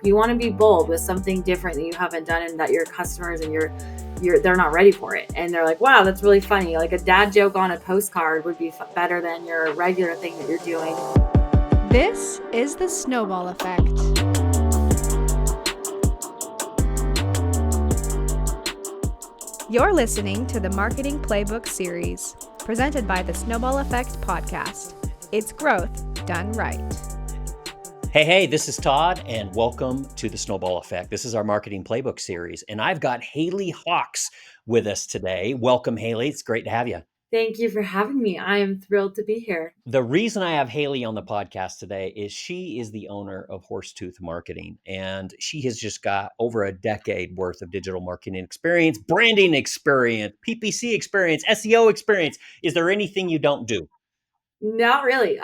You want to be bold with something different that you haven't done and that your customers and they're not ready for it. And they're like, wow, that's really funny. Like a dad joke on a postcard would be better than your regular thing that you're doing. This is the Snowball Effect. You're listening to the Marketing Playbook series, presented by the Snowball Effect podcast. It's growth done right. Hey, this is Todd, and welcome to the Snowball Effect. This is our Marketing Playbook series, and I've got Hailey Hawkes with us today. Welcome, Hailey. It's great to have you. Thank you for having me. I am thrilled to be here. The reason I have Hailey on the podcast today is she is the owner of Horsetooth Marketing, and she has just got over a decade worth of digital marketing experience, branding experience, PPC experience, SEO experience. Is there anything you don't do? Not really.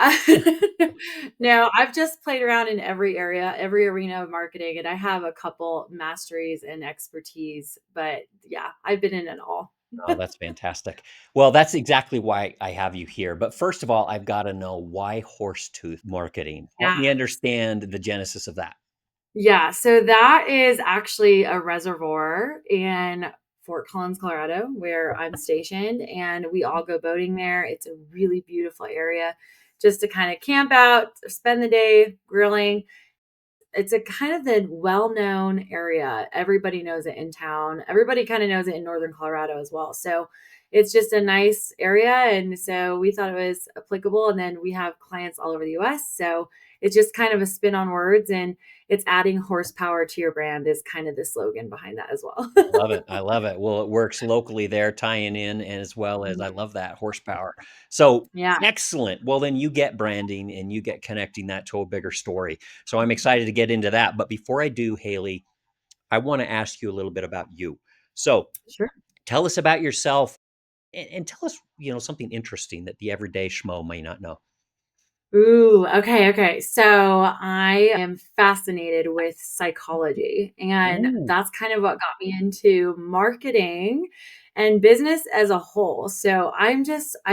No, I've just played around in every area, every arena of marketing, and I have a couple masteries and expertise. But yeah, I've been in it all. Oh, that's fantastic. Well, that's exactly why I have you here. But first of all, I've got to know, why Horsetooth Marketing? Help Yeah. me understand the genesis of that. Yeah. So that is actually a reservoir in Fort Collins, Colorado, where I'm stationed, and we all go boating there. It's a really beautiful area just to kind of camp out, spend the day grilling. It's a kind of the well-known area. Everybody knows it in town. Everybody kind of knows it in Northern Colorado as well. So it's just a nice area. And so we thought it was applicable. And then we have clients all over the US. So it's just kind of a spin on words, and it's adding horsepower to your brand is kind of the slogan behind that as well. Love it. I love it. Well, it works locally there, tying in, and as well as I love that horsepower. So Yeah. excellent. Well, then you get branding and you get connecting that to a bigger story. So I'm excited to get into that. But before I do, Hailey, I want to ask you a little bit about you. So Sure. tell us about yourself, and tell us, something interesting that the everyday schmo may not know. Ooh, okay. So I am fascinated with psychology, and Ooh. that's kind of what got me into marketing and business as a whole. So I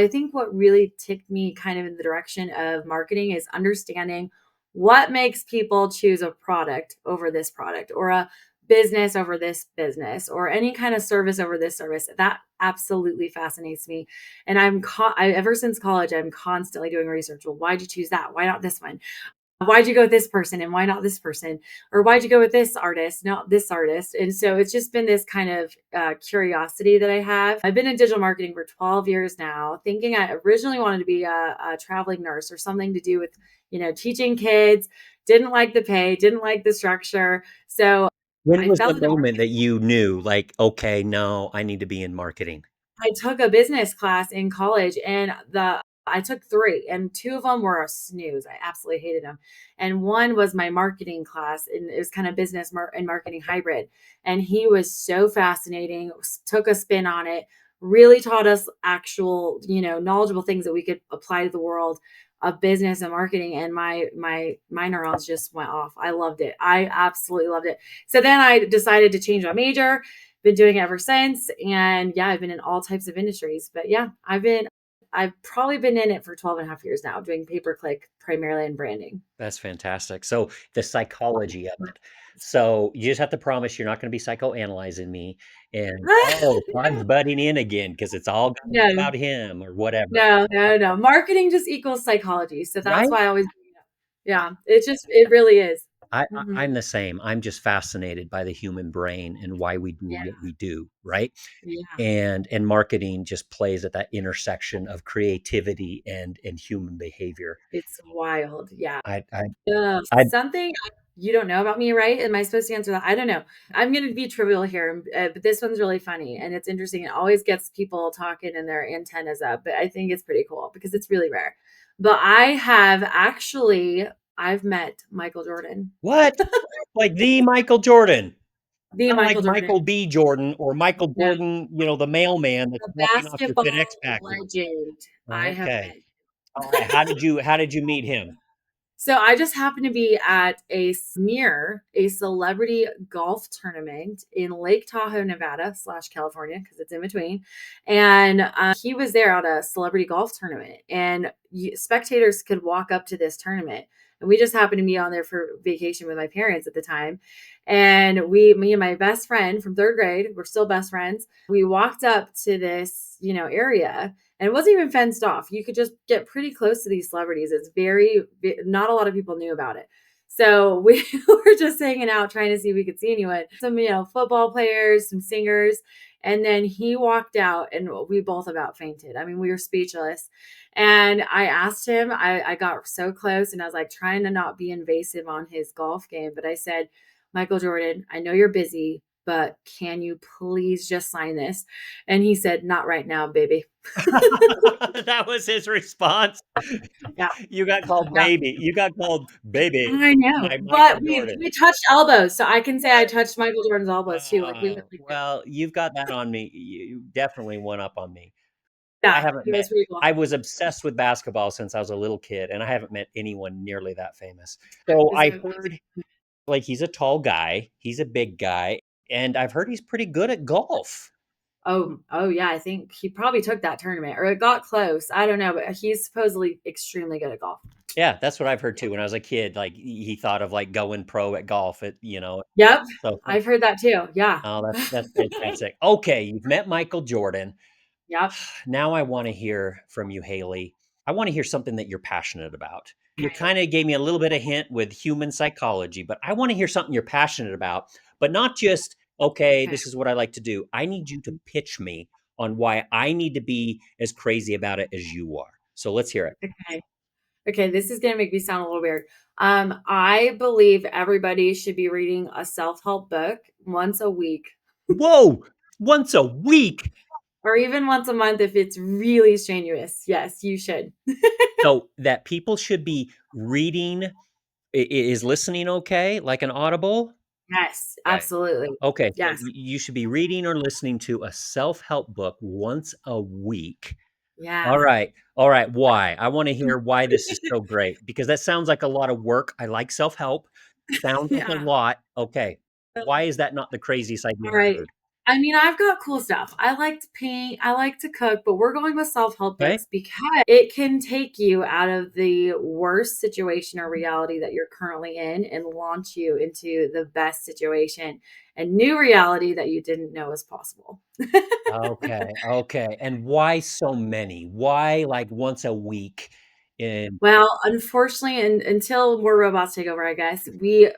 think what really ticked me kind of in the direction of marketing is understanding what makes people choose a product over this product, or a business over this business, or any kind of service over this service. That absolutely fascinates me. And ever since college, I'm constantly doing research. Well, why'd you choose that? Why not this one? Why'd you go with this person and why not this person? Or why'd you go with this artist, not this artist? And so it's just been this kind of curiosity that I have. I've been in digital marketing for 12 years now, thinking I originally wanted to be a traveling nurse or something to do with, teaching kids. Didn't like the pay, didn't like the structure. So When I was fell the into moment that you knew, like, okay, no, I need to be in marketing? I took a business class in college, and I took 3, and 2 of them were a snooze. I absolutely hated them. And one was my marketing class, and it was kind of business and marketing hybrid. And he was so fascinating, took a spin on it, really taught us actual, knowledgeable things that we could apply to the world of business and marketing. And my neurons just went off. I loved it. I absolutely loved it. So then I decided to change my major, been doing it ever since. And yeah, I've been in all types of industries, but yeah, I've probably been in it for 12 and a half years now, doing pay-per-click primarily in branding. That's fantastic. So the psychology of it. So you just have to promise you're not going to be psychoanalyzing me and, oh, Todd's butting in again because it's all gonna be No, about him or whatever. no. Marketing just equals psychology. So that's Right? why I always, yeah, it really is. I'm the same. I'm just fascinated by the human brain and why we do Yeah. what we do, right? Yeah. And marketing just plays at that intersection of creativity and human behavior. It's wild. Yeah. I I I Something you don't know about me, right? Am I supposed to answer that? I don't know. I'm going to be trivial here, but this one's really funny and it's interesting. It always gets people talking and their antennas up, but I think it's pretty cool because it's really rare. But I've met Michael Jordan, What? Like the Michael Jordan? the Not like Michael Jordan, Michael B. Jordan or Michael no, Jordan, the mailman that's the dropping off your basketball FedEx package. legend. I have Okay. met. All right. How did you meet him? So I just happened to be at a celebrity golf tournament in Lake Tahoe, Nevada / California, because it's in between. And he was there at a celebrity golf tournament, and spectators could walk up to this tournament. And we just happened to be on there for vacation with my parents at the time. And me and my best friend from third grade, we're still best friends. We walked up to this, area, and it wasn't even fenced off. You could just get pretty close to these celebrities. It's not a lot of people knew about it. So we were just hanging out trying to see if we could see anyone. Some, football players, some singers. And then he walked out and we both about fainted. I mean, we were speechless. And I asked him, I got so close and I was like trying to not be invasive on his golf game. But I said, Michael Jordan, I know you're busy, but can you please just sign this? And he said, not right now, baby. That was his response. Yeah. You got called Yeah. baby. You got called baby I know. by Michael But we Jordan. we touched elbows. So I can say I touched Michael Jordan's elbows too. Like we literally did. Well, you've got that on me. You definitely one up on me. I Yeah, haven't it was met pretty cool. I was obsessed with basketball since I was a little kid, and I haven't met anyone nearly that famous. So It's I so heard, like, he's a tall guy, he's a big guy, and I've heard he's pretty good at golf. oh yeah, I think he probably took that tournament or it got close. I don't know, but he's supposedly extremely good at golf. Yeah, that's what I've heard too. When I was a kid, like, he thought of, like, going pro at golf Yep. so I've heard that too. Yeah. oh, that's fantastic. Okay, you've met Michael Jordan. Yep. Now I wanna hear from you, Hailey. I wanna hear something that you're passionate about. You Okay. kinda gave me a little bit of hint with human psychology, but I wanna hear something you're passionate about, but not just, "Okay, Okay. this is what I like to do." I need you to pitch me on why I need to be as crazy about it as you are. So let's hear it. Okay. Okay, this is gonna make me sound a little weird. I believe everybody should be reading a self-help book once a week Whoa! Once a week? or even once a month if it's really strenuous. Yes, you should. So that people should be reading is listening okay? Like an Audible? Yes, Okay. absolutely. Okay, so Yes. you should be reading or listening to a self-help book once a week. Yeah. All right, why? I wanna hear why this is so great, because that sounds like a lot of work. I like self-help. Sounds like a Yeah. lot. Okay. Why is that not the craziest idea All I've right. heard? I mean, I've got cool stuff. I like to paint, I like to cook, but we're going with self-help Okay. books because it can take you out of the worst situation or reality that you're currently in and launch you into the best situation and new reality that you didn't know was possible. Okay, okay, and why so many? Why, like, once a week in Well, unfortunately, until more robots take over, I guess, we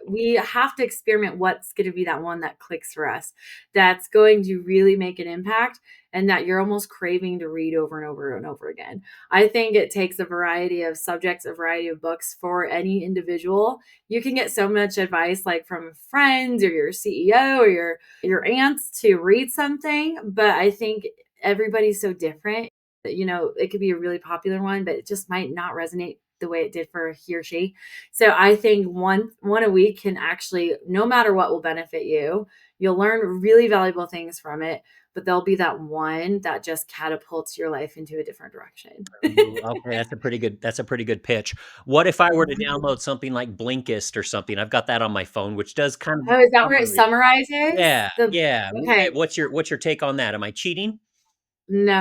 have to experiment what's gonna be that one that clicks for us, that's going to really make an impact and that you're almost craving to read over and over and over again. I think it takes a variety of subjects, a variety of books for any individual. You can get so much advice like from friends or your CEO or your aunts to read something, but I think everybody's so different. It could be a really popular one, but it just might not resonate the way it did for he or she. So I think one a week can actually, no matter what, will benefit you. You'll learn really valuable things from it, but there'll be that one that just catapults your life into a different direction. Ooh, okay, that's a pretty good pitch. What if I were to download something like Blinkist or something? I've got that on my phone, which does kind of Oh, is that where it summary. summarizes Yeah, the yeah. okay. What's your take on that? Am I cheating? No,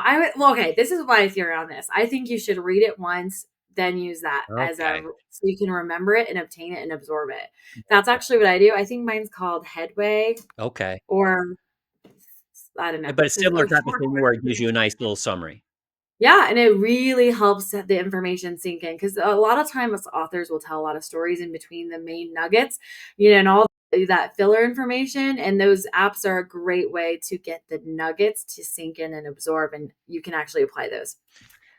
I would well, okay, this is my theory on this. I think you should read it once, then use that as Okay, so you can remember it and obtain it and absorb it. That's actually what I do. I think mine's called Headway okay. or I don't know. But it's There's similar a type of short thing where it gives you a nice little summary. Yeah, and it really helps the information sink in because a lot of times authors will tell a lot of stories in between the main nuggets, and all that filler information. And those apps are a great way to get the nuggets to sink in and absorb, and you can actually apply those.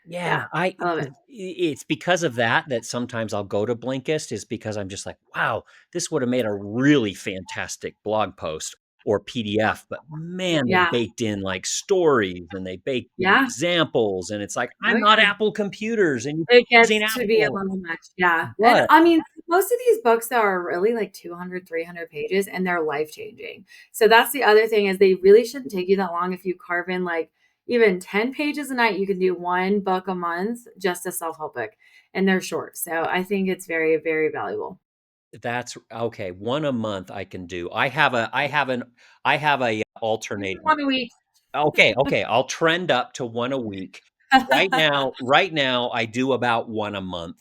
Yeah, Yeah, I love it. it's because of that that sometimes I'll go to Blinkist is because I'm just like, "Wow, this would have made a really fantastic blog post or PDF," but man, they Yeah, baked in, like, stories and they baked in yeah. examples, and it's like, Oh, "I'm not yeah. Apple computers, and you're It using gets to be a Apple." little much, yeah, and, What? I mean, most of these books, though, are really, like, 200, 300 pages, and they're life-changing. So that's the other thing is they really shouldn't take you that long if you carve in, like, even 10 pages a night, you can do 1 book a month, just a self-help book, and they're short, so I think it's very, very valuable. That's okay, 1 a month I can do. I have a Maybe alternating. 1 a week. Okay, okay, I'll trend up to 1 a week. Right now, I do about 1 a month.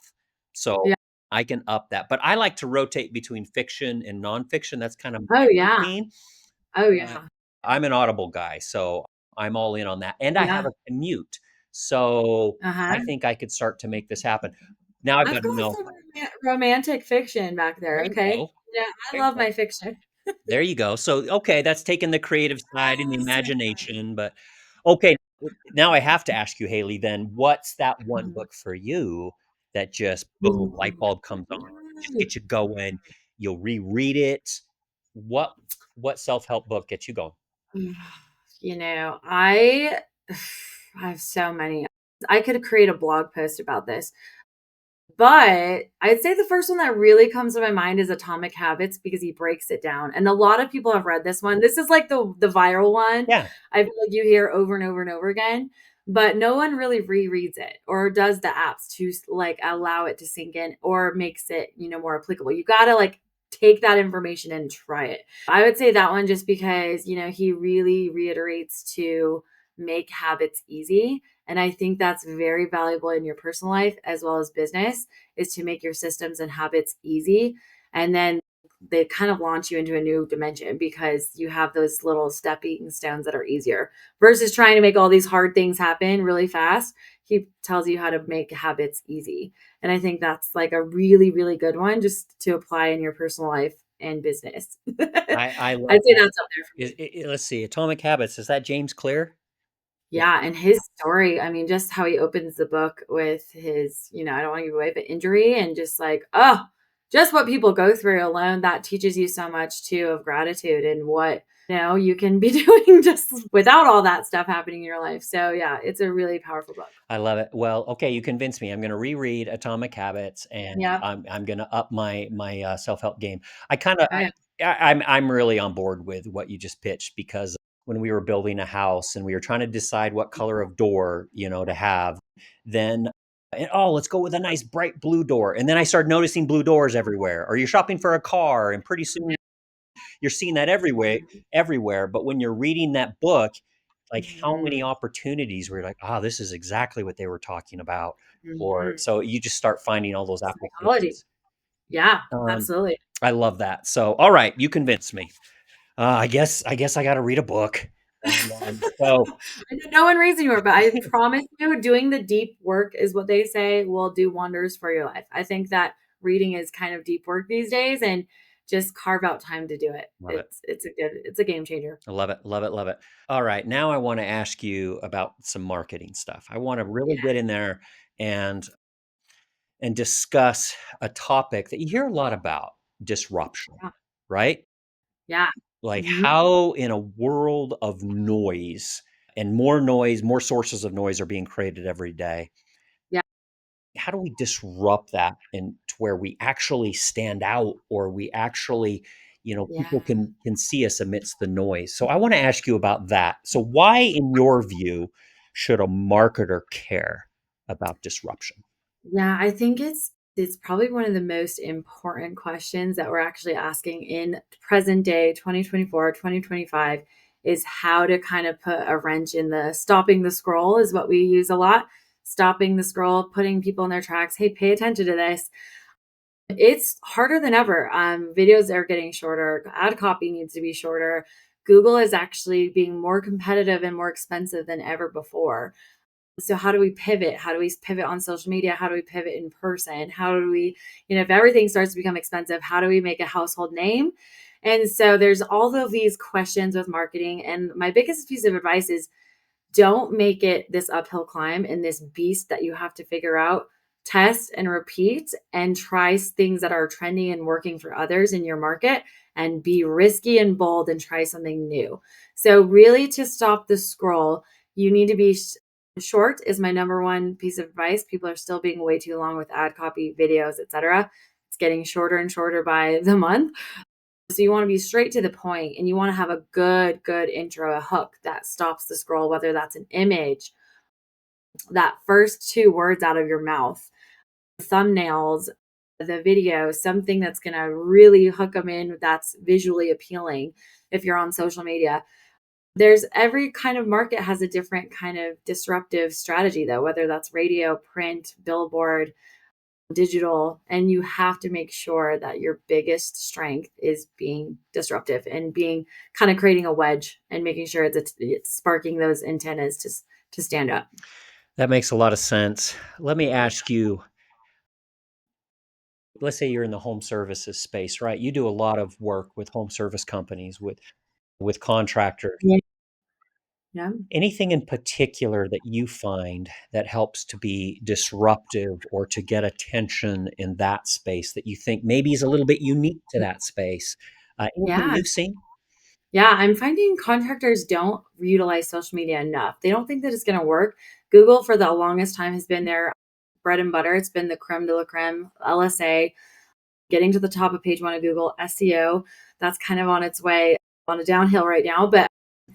So, Yeah. I can up that. But I like to rotate between fiction and nonfiction. That's kind of my Oh, yeah. routine. Oh, Uh, yeah. I'm an Audible guy, so I'm all in on that. And I have Yeah. a commute. So I Uh-huh. think I could start to make this happen. Now I've I've got to got know. some romantic fiction back there, There you okay? go. Yeah, I There you love go. my fiction. There you go. So, okay, that's taking the creative side and the So imagination, but okay, now I have to ask you, Haley, then what's that one mhm. book for you that just boom, light Mhm. bulb comes on, just gets you going, you'll reread it. What what self-help book gets you going? You know, I have so many. I could create a blog post about this. But I'd say the first one that really comes to my mind is Atomic Habits because he breaks it down. And a lot of people have read this one. This is like the viral one. Yeah, I feel like you hear over and over and over again, but no one really rereads it or does the apps to like allow it to sink in or makes it, more applicable. You got to like take that information and try it. I would say that one just because, he really reiterates to make habits easy. And I think that's very valuable in your personal life as well as business is to make your systems and habits easy. And then they kind of launch you into a new dimension because you have those little stepping stones that are easier versus trying to make all these hard things happen really fast. He tells you how to make habits easy. And I think that's like a really, really good one just to apply in your personal life and business. I I'd love say that. that's up there for me. Let's see, Atomic Habits, is that James Clear? Yeah, Yeah, and his story, I mean, just how he opens the book with his, I don't want to give away, but injury and just like, oh, just what people go through alone, that teaches you so much too of gratitude and what, you can be doing just without all that stuff happening in your life. So yeah, it's a really powerful book. I love it. Well, okay, you convinced me. I'm gonna reread Atomic Habits, and Yeah. I'm gonna up my self-help game. I kinda Oh, yeah. I'm really on board with what you just pitched because when we were building a house and we were trying to decide what color of door, to have, then, "Oh, let's go with a nice bright blue door," and then I started noticing blue doors everywhere, or you're shopping for a car, and pretty soon you're seeing that everywhere. But when you're reading that book, like how many Mhm. opportunities where you're like, oh, this is exactly what they were talking about. Or Mhm. so you just start finding all those Psychology. applications. Yeah, Um, absolutely. I love that. So, all right, you convinced me. I guess I got to read a book. And so, I know no one reads anymore, but I promise you, doing the deep work is what they say will do wonders for your life. I think that reading is kind of deep work these days, and just carve out time to do it. love it. It's a game changer. I love it. Love it. Love it. All right. Now I want to ask you about some marketing stuff. I want to really Yeah, get in there and discuss a topic that you hear a lot about, disruption, yeah, right? yeah. Like Mhm. how in a world of noise, more sources of noise are being created every day. Yeah, How do we disrupt that and to where we actually stand out or we actually, people yeah. can see us amidst the noise. So I want to ask you about that. So why in your view should a marketer care about disruption? Yeah, I think it's probably one of the most important questions that we're actually asking in present day 2024, 2025, is how to kind of put a wrench in the stopping the scroll is what we use a lot. Stopping the scroll, putting people in their tracks. Hey, pay attention to this. It's harder than ever. Videos are getting shorter. Ad copy needs to be shorter. Google is actually being more competitive and more expensive than ever before. So how do we pivot? How do we pivot on social media? How do we pivot in person? How do we, if everything starts to become expensive, how do we make a household name? And so there's all of these questions with marketing. And my biggest piece of advice is don't make it this uphill climb and this beast that you have to figure out. Test and repeat and try things that are trendy and working for others in your market and be risky and bold and try something new. So, really, to stop the scroll, you need to be short, is my number one piece of advice. People are still being way too long with ad copy, videos, etc. It's getting shorter and shorter by the month. So you want to be straight to the point and you want to have a good intro, a hook that stops the scroll, whether that's an image, that first two words out of your mouth, thumbnails, the video, something that's going to really hook them in that's visually appealing if you're on social media. There's every kind of market has a different kind of disruptive strategy though, whether that's radio, print, billboard, digital, and you have to make sure that your biggest strength is being disruptive and being kind of creating a wedge and making sure it's sparking those antennas to stand up. That makes a lot of sense. Let me ask you, let's say you're in the home services space, right? You do a lot of work with home service companies, with contractors. Yeah. Yeah. Anything in particular that you find that helps to be disruptive or to get attention in that space that you think maybe is a little bit unique to that space? Anything Yeah. you've seen? Yeah, I'm finding contractors don't utilize social media enough. They don't think that it's going to work. Google for the longest time has been their bread and butter. It's been the creme de la creme, LSA, getting to the top of page one of Google. SEO, that's kind of on its way on a downhill right now. But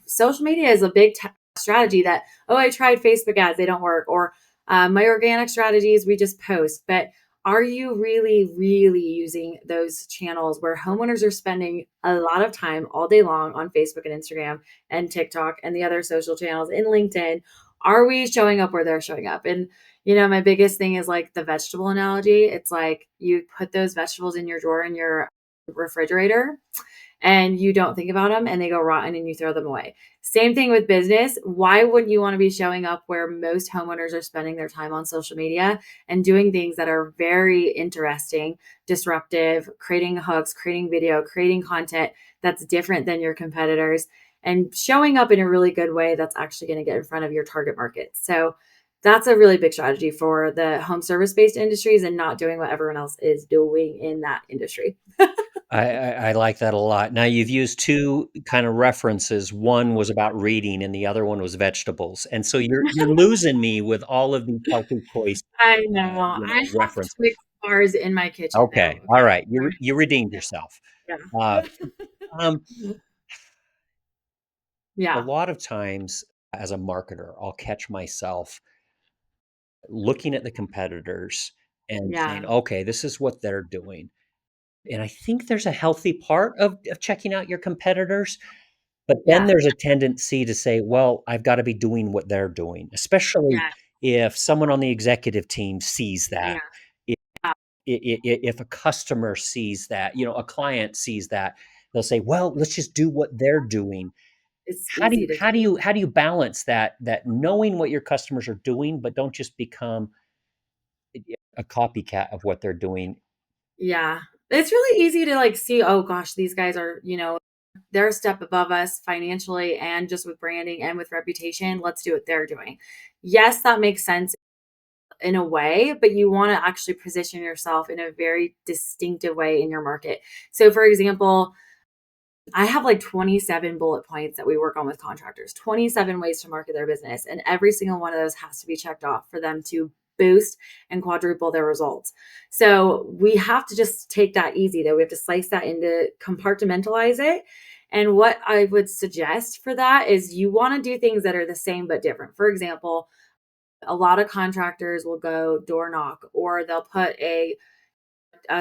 social media is a big strategy that, oh, I tried Facebook ads, they don't work. Or my organic strategies, we just post. But are you really, really using those channels where homeowners are spending a lot of time all day long on Facebook and Instagram and TikTok and the other social channels in LinkedIn? Are we showing up where they're showing up? And my biggest thing is like the vegetable analogy. It's like you put those vegetables in your drawer in your refrigerator and you don't think about them and they go rotten and you throw them away. Same thing with business. Why wouldn't you want to be showing up where most homeowners are spending their time on social media and doing things that are very interesting, disruptive, creating hooks, creating video, creating content that's different than your competitors and showing up in a really good way that's actually going to get in front of your target market. So that's a really big strategy for the home service based industries and not doing what everyone else is doing in that industry. I like that a lot. Now you've used two kind of references. One was about reading, and the other one was vegetables. And so you're losing me with all of these healthy choice, I know. I have references. Twix bars in my kitchen Okay, now. all Okay. right, you redeemed yourself. Uh, Yeah. um, a Yeah. lot of times, as a marketer, I'll catch myself looking at the competitors and saying, Yeah. "Okay, this is what they're doing." And I think there's a healthy part of checking out your competitors. But then Yeah. there's a tendency to say, "Well, I've gotta be doing what they're doing," especially Yeah. if someone on the executive team sees that. Yeah. If if a customer sees that, a client sees that, they'll say, "Well, let's just do what they're doing." It's How do you easy to how do you how do you balance that knowing what your customers are doing, but don't just become a copycat of what they're doing? Yeah. It's really easy to like see, oh gosh, these guys are, they're a step above us financially and just with branding and with reputation. Let's do what they're doing. Yes, that makes sense in a way, but you want to actually position yourself in a very distinctive way in your market. So, for example, I have like 27 bullet points that we work on with contractors, 27 ways to market their business. And every single one of those has to be checked off for them to boost and quadruple their results. So we have to just take that easy, though. We have to slice that into compartmentalize it. And what I would suggest for that is you want to do things that are the same but different. For example, a lot of contractors will go door knock or they'll put a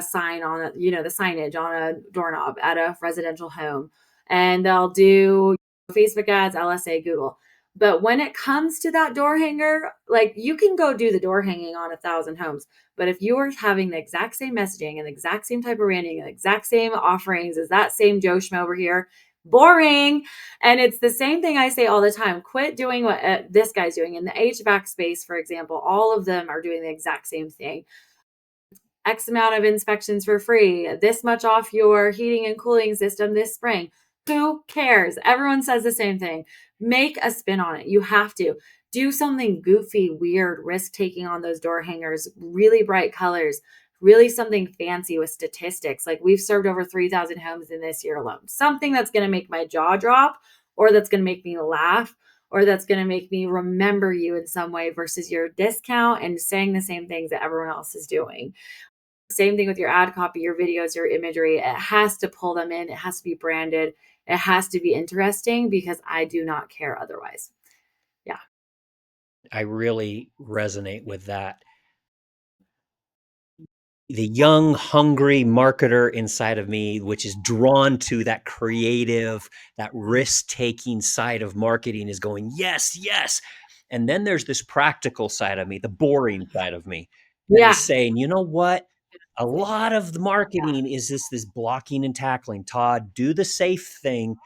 sign on it, the signage on a doorknob at a residential home. And they'll do Facebook ads, LSA, Google. But when it comes to that door hanger, like you can go do the door hanging on 1,000 homes. But if you are having the exact same messaging and the exact same type of branding and the exact same offerings as that same Joe Schmo over here, boring. And it's the same thing I say all the time. Quit doing what this guy's doing in the HVAC space, for example. All of them are doing the exact same thing. X amount of inspections for free, this much off your heating and cooling system this spring. Who cares? Everyone says the same thing. Make a spin on it. You have to do something goofy, weird, risk taking on those door hangers, really bright colors, really something fancy with statistics. Like we've served over 3,000 homes in this year alone. Something that's going to make my jaw drop or that's going to make me laugh or that's going to make me remember you in some way versus your discount and saying the same things that everyone else is doing. Same thing with your ad copy, your videos, your imagery. It has to pull them in. It has to be branded. It has to be interesting because I do not care otherwise. Yeah. I really resonate with that. The young, hungry marketer inside of me, which is drawn to that creative, that risk-taking side of marketing is going, "Yes, yes." And then there's this practical side of me, the boring side of me. that Yeah. is saying, you know what? A lot of the marketing is this blocking and tackling. Todd, do the safe thing.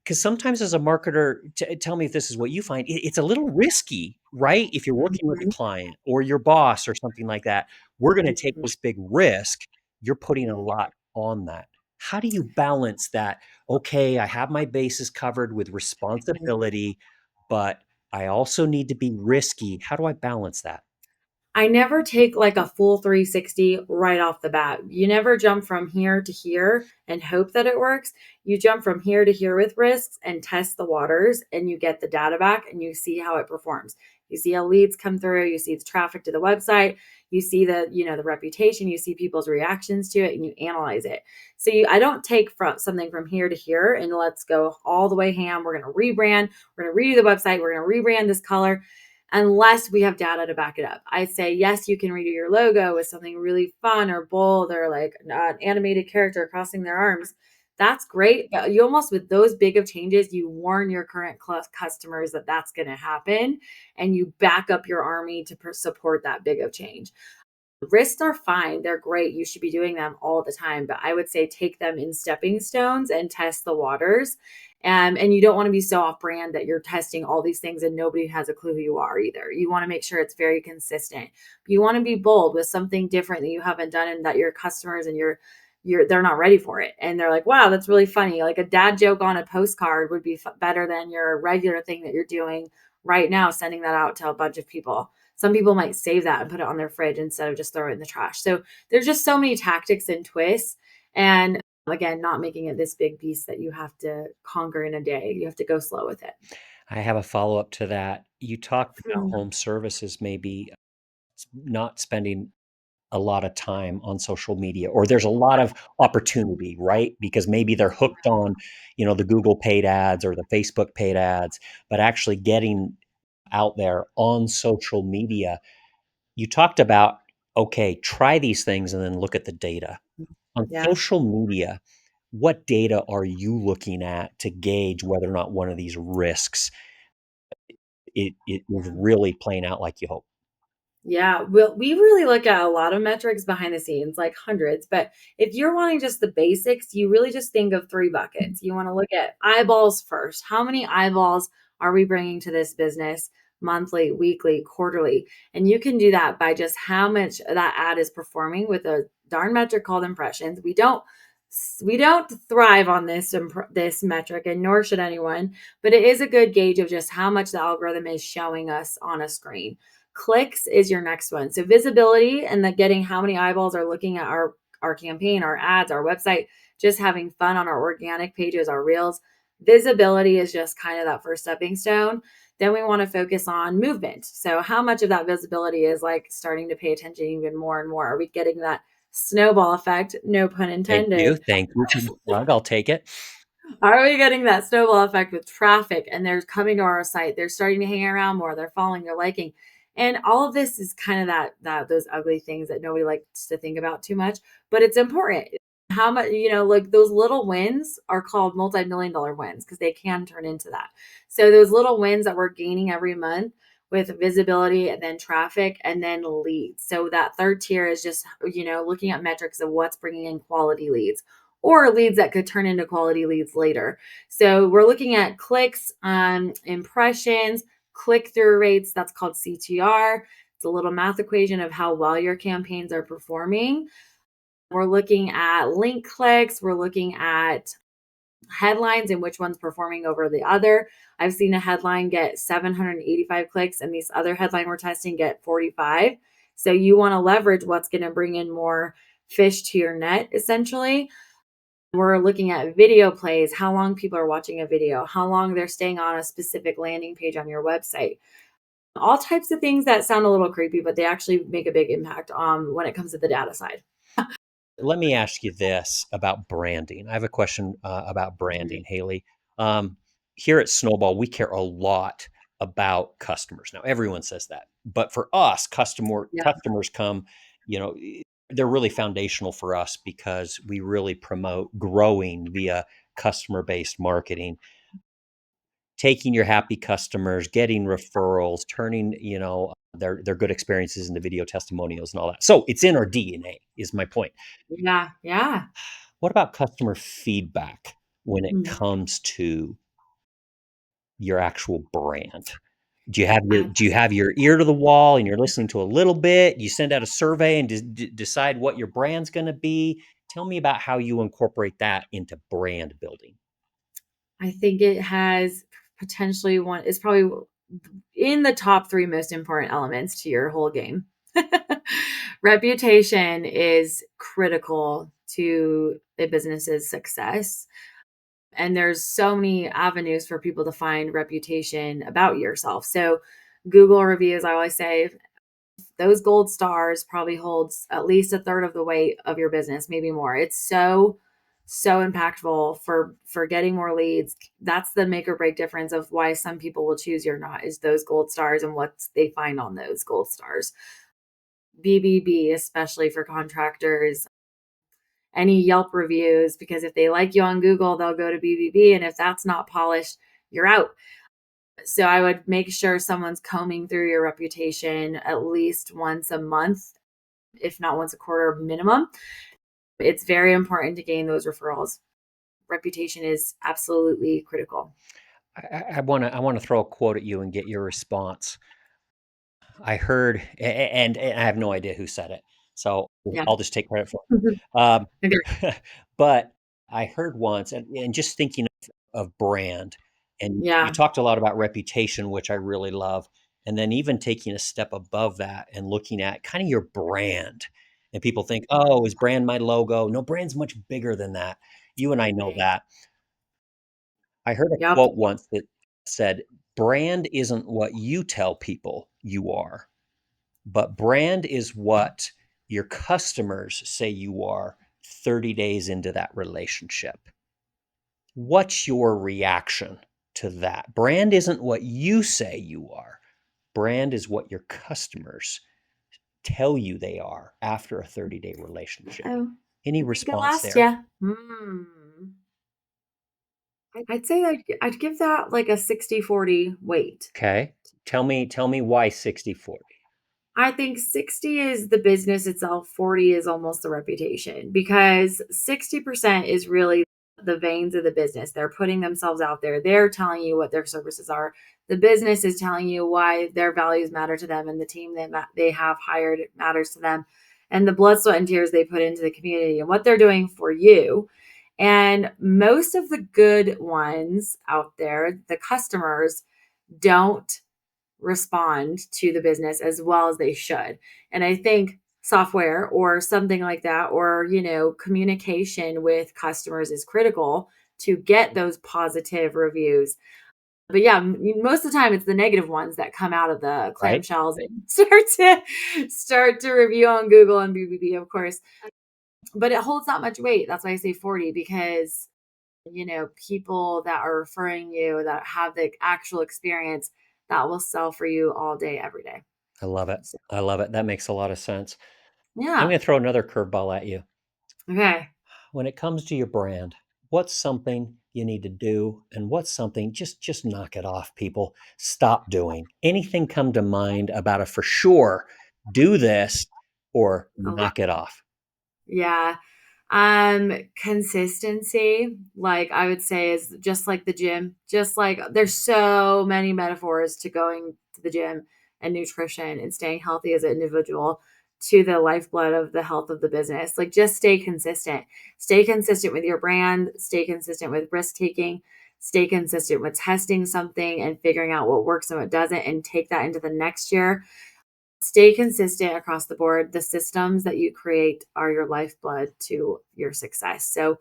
Because sometimes as a marketer, tell me if this is what you find, it's a little risky, right? If you're working with a Mhm. client or your boss or something like that, we're going to take Mhm. this big risk. You're putting a lot on that. How do you balance that? Okay, I have my bases covered with responsibility, but I also need to be risky. How do I balance that? I never take like a full 360 right off the bat. You never jump from here to here and hope that it works. You jump from here to here with risks and test the waters, and you get the data back and you see how it performs. You see how leads come through, you see the traffic to the website, you see the reputation, you see people's reactions to it, and you analyze it. So I don't take something from here to here and let's go all the way ham. We're going to rebrand, we're going to redo the website, we're going to rebrand this color unless we have data to back it up. I say, yes, you can redo your logo with something really fun or bold or like an animated character crossing their arms. That's great. But you almost, with those big of changes, you warn your current customers that that's going to happen and you back up your army to support that big of change. Risks are fine. They're great. You should be doing them all the time. But I would say take them in stepping stones and test the waters. And you don't want to be so off brand that you're testing all these things and nobody has a clue who you are either. You want to make sure it's very consistent. You want to be bold with something different that you haven't done and that your customers and they're not ready for it. And they're like, wow, that's really funny. Like a dad joke on a postcard would be better than your regular thing that you're doing right now, sending that out to a bunch of people. Some people might save that and put it on their fridge instead of just throw it in the trash. So there's just so many tactics and twists. And again, not making it this big beast that you have to conquer in a day. You have to go slow with it. I have a follow up to that. You talked about Hmm. home services, maybe not spending a lot of time on social media, or there's a lot of opportunity, right? Because maybe they're hooked on, the Google paid ads or the Facebook paid ads, but actually getting out there on social media. You talked about, okay, try these things and then look at the data. On Yeah. social media, what data are you looking at to gauge whether or not one of these risks it is really playing out like you hope? Yeah, we really look at a lot of metrics behind the scenes, like hundreds. But if you're wanting just the basics, you really just think of three buckets. You want to look at eyeballs first. How many eyeballs are we bringing to this business monthly, weekly, quarterly? And you can do that by just how much that ad is performing with a darn metric called impressions. We don't thrive on this metric, and nor should anyone. But it is a good gauge of just how much the algorithm is showing us on a screen. Clicks is your next one. So visibility and the getting how many eyeballs are looking at our campaign, our ads, our website, just having fun on our organic pages, our reels. Visibility is just kind of that first stepping stone. Then we want to focus on movement. So how much of that visibility is like starting to pay attention even more and more? Are we getting that snowball effect? No pun Thank you. intended. Thank you for the plug. I'll take it. Are we getting that snowball effect with traffic and they're coming to our site? They're starting to hang around more. They're following, they're liking. And all of this is kind of that those ugly things that nobody likes to think about too much, but it's important. How much, like those little wins are called multi-million dollar wins because they can turn into that. So those little wins that we're gaining every month with visibility and then traffic and then leads. So that third tier is just, looking at metrics of what's bringing in quality leads or leads that could turn into quality leads later. So we're looking at clicks, impressions, click through rates. That's called CTR. It's a little math equation of how well your campaigns are performing. We're looking at link clicks. We're looking at headlines and which one's performing over the other. I've seen a headline get 785 clicks and this other headline we're testing get 45. So you want to leverage what's going to bring in more fish to your net, essentially. We're looking at video plays, how long people are watching a video, how long they're staying on a specific landing page on your website. All types of things that sound a little creepy, but they actually make a big impact when it comes to the data side. Let me ask you this about branding. I have a question about Mhm. branding, Haley. Um, Here at Snowball, we care a lot about customers. Now, everyone says that, but for us, Yeah. customers come. You know, they're really foundational for us because we really promote growing via customer-based marketing, taking your happy customers, getting referrals, turning They're good experiences in the video testimonials and all that. So it's in our DNA, is my point. Yeah, yeah. What about customer feedback when it Mm. comes to your actual brand? I Do you have your ear to the wall and you're listening to a little bit? You send out a survey and decide what your brand's going to be. Tell me about how you incorporate that into brand building. I think it has potentially one is probably in the top 3 most important elements to your whole game. Reputation is critical to a business's success. And there's so many avenues for people to find reputation about yourself. So Google reviews, I always say, those gold stars probably holds at least a third of the weight of your business, maybe more. It's so impactful for getting more leads. That's the make or break difference of why some people will choose you or not, is those gold stars and what they find on those gold stars. BBB, especially for contractors, any Yelp reviews, because if they like you on Google, they'll go to BBB. And if that's not polished, you're out. So I would make sure someone's combing through your reputation at least once a month, if not once a quarter minimum. It's very important to gain those referrals. Reputation is absolutely critical. I want to throw a quote at you and get your response. I heard, and I have no idea who said it, so Yeah. I'll just take credit for it. Okay. But I heard once, and just thinking of brand, and you Yeah. talked a lot about reputation, which I really love, and then even taking a step above that and looking at kind of your brand. And people think, oh, is brand my logo? No, brand's much bigger than that. You and I know Big. that. I heard a Yep. quote once that said, brand isn't what you tell people you are, but brand is what your customers say you are 30 days into that relationship. What's your reaction to that? Brand isn't what you say you are. Brand is what your customers tell you they are after a 30-day relationship. Oh, Any I think I response lost there? you. I'd say I'd give that like a 60-40 weight. Okay. Tell me why 60/40. I think 60 is the business itself, 40 is almost the reputation, because 60% is really the veins of the business. They're putting themselves out there. They're telling you what their services are. The business is telling you why their values matter to them and the team that they have hired matters to them, and the blood, sweat, and tears they put into the community and what they're doing for you. And most of the good ones out there, the customers, don't respond to the business as well as they should. And I think software or something like that, or, communication with customers is critical to get those positive reviews. But yeah, most of the time it's the negative ones that come out of the Right? clamshells and start to review on Google and BBB, of course. But it holds that much weight. That's why I say 40, because people that are referring you that have the actual experience, that will sell for you all day, every day. I love it. So, I love it. That makes a lot of sense. I'm yeah. going to throw another curveball at you. Okay. When it comes to your brand, what's something you need to do and what's something just knock it off, people. Stop doing. Anything come to mind about a for sure do this or A lot. knock it off? Yeah. Consistency, like I would say, is just like the gym. Just like there's so many metaphors to going to the gym and nutrition and staying healthy as an individual to the lifeblood of the health of the business. Like just stay consistent. Stay consistent with your brand, stay consistent with risk taking, stay consistent with testing something and figuring out what works and what doesn't, and take that into the next year. Stay consistent across the board. The systems that you create are your lifeblood to your success. So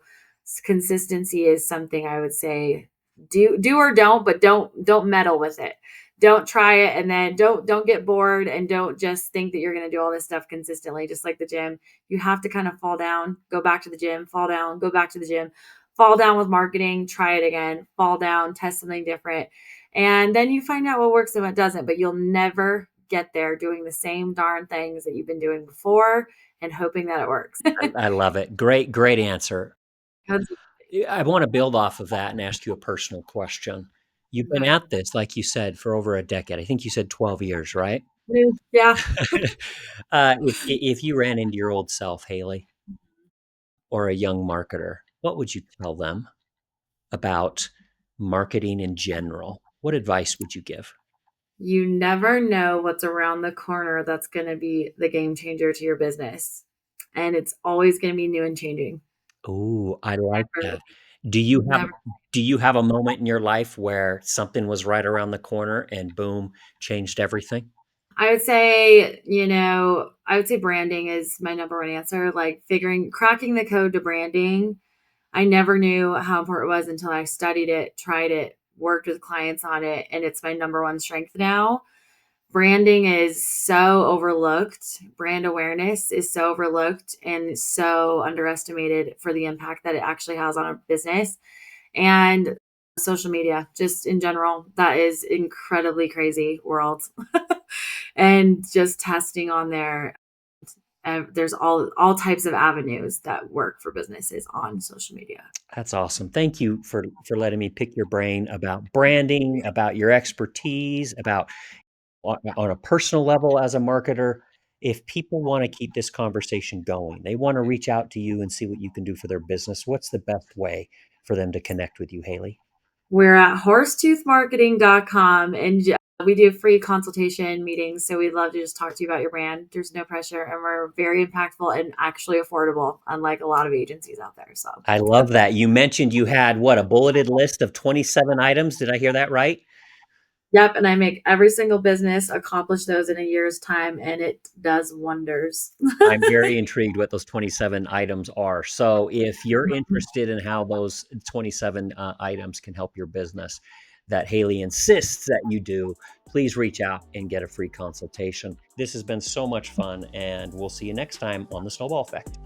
consistency is something I would say, do or don't, but don't meddle with it. Don't try it, and then don't get bored, and don't just think that you're going to do all this stuff consistently. Just like the gym, you have to kind of fall down, go back to the gym, fall down, go back to the gym, fall down with marketing, try it again, fall down, test something different, and then you find out what works and what doesn't. But you'll never get there doing the same darn things that you've been doing before and hoping that it works. I love it. Great answer. I want to build off of that and ask you a personal question. You've been Okay. at this, like you said, for over a decade. I think you said 12 years, right? Yeah. If you ran into your old self, Hailey, or a young marketer, what would you tell them about marketing in general? What advice would you give? You never know what's around the corner that's going to be the game changer to your business. And it's always going to be new and changing. Oh, I like Never, that. Do you have never. do you have a moment in your life where something was right around the corner and boom, changed everything? I would say, I would say branding is my number one answer. Like cracking the code to branding. I never knew how important it was until I studied it, tried it, worked with clients on it, and it's my number one strength now. Branding is so overlooked. Brand awareness is so overlooked and so underestimated for the impact that it actually has on a business. And social media, just in general, that is incredibly crazy world. And just testing on there. There's all types of avenues that work for businesses on social media. That's awesome. Thank you for letting me pick your brain about branding, about your expertise, about on a personal level as a marketer. If people want to keep this conversation going, they want to reach out to you and see what you can do for their business. What's the best way for them to connect with you, Hailey? We're at horsetoothmarketing.com and we do free consultation meetings. So we'd love to just talk to you about your brand. There's no pressure and we're very impactful and actually affordable, unlike a lot of agencies out there. So, I love that. You mentioned you had what, a bulleted list of 27 items. Did I hear that right? yep. And I make every single business accomplish those in a year's time and it does wonders. I'm very intrigued what those 27 items are. So if you're interested in how those 27 items can help your business that Hailey insists that you do, please reach out and get a free consultation. This has been so much fun, and we'll see you next time on the Snowball Effect.